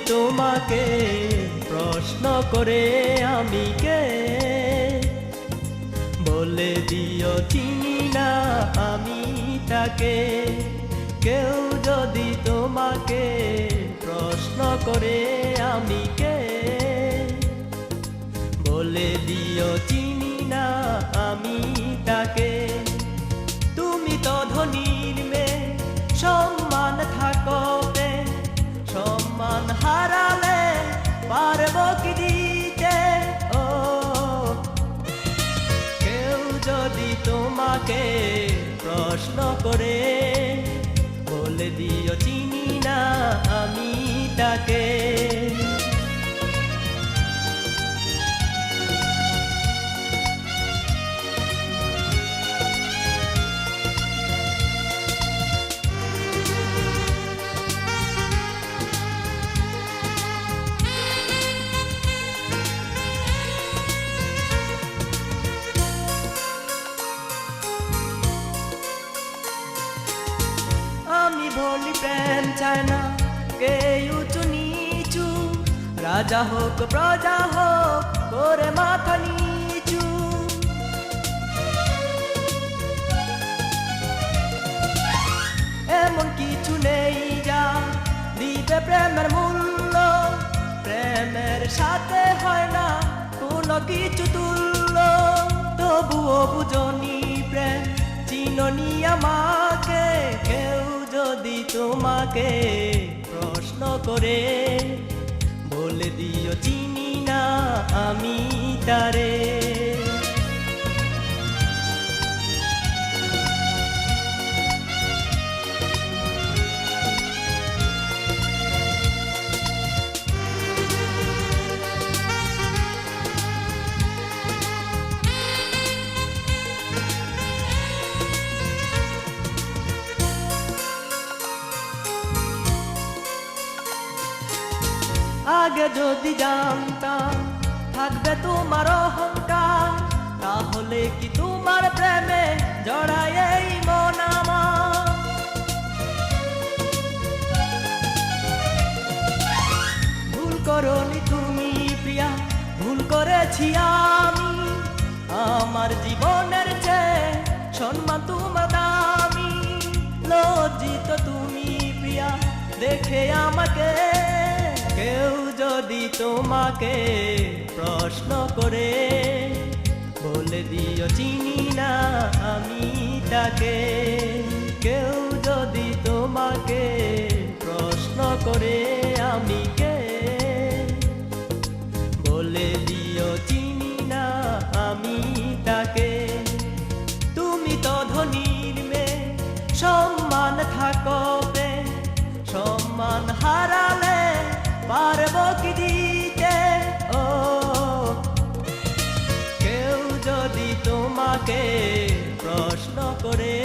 তোমাকে প্রশ্ন করে আমি কে, বলে দিও চিনি না আমি তাকে। কেউ যদি তোমাকে প্রশ্ন করে আমি কে, বলে দিও চিনি না আমি তাকে। তুমি তো ধনীর মেয়ে, সম্মান থাকবে, সম্মান হারালে পারবো কি দিতে? ও কেউ যদি তোমাকে প্রশ্ন করে, বলে দিও চিনি না আমি তাকে। আমি বলি প্রেম চায় না কে উঁচু নিচু, রাজা হোক প্রজা হোক করে মাথা নিচু। এমন কিছু নেই যা দিবে প্রেমের মূল্য, প্রেমের সাথে হয় না কোনো কিছু তুল্য। তবুও বুঝনি প্রেম, চিননি আমাকে। কেউ যদি তোমাকে প্রশ্ন করে, বলে দিও চিনি না আমি তারে। আগে যদি জানতাম থাকবে তোমার অহংকার, তাহলে কি তোমার প্রেমে জড়াই এই মন আমার। ভুল করনি তুমি প্রিয়া, ভুল করেছি আমি। আমার জীবনের চেয়ে সম্মান তোমার দামি। লজ্জিত তুমি প্রিয়া দেখে আমাকে। কেউ যদি তোমাকে প্রশ্ন করে, বলে দিও চিনি না আমি তাকে। কেউ যদি তোমাকে প্রশ্ন করে আমি কে, বলে দিও চিনি না আমি তাকে। তুমি তো ধনীর মেয়ে, সম্মান থাকবে, সম্মান হারালে পারবো কি দিতে? ও কেউ যদি তোমাকে প্রশ্ন করে,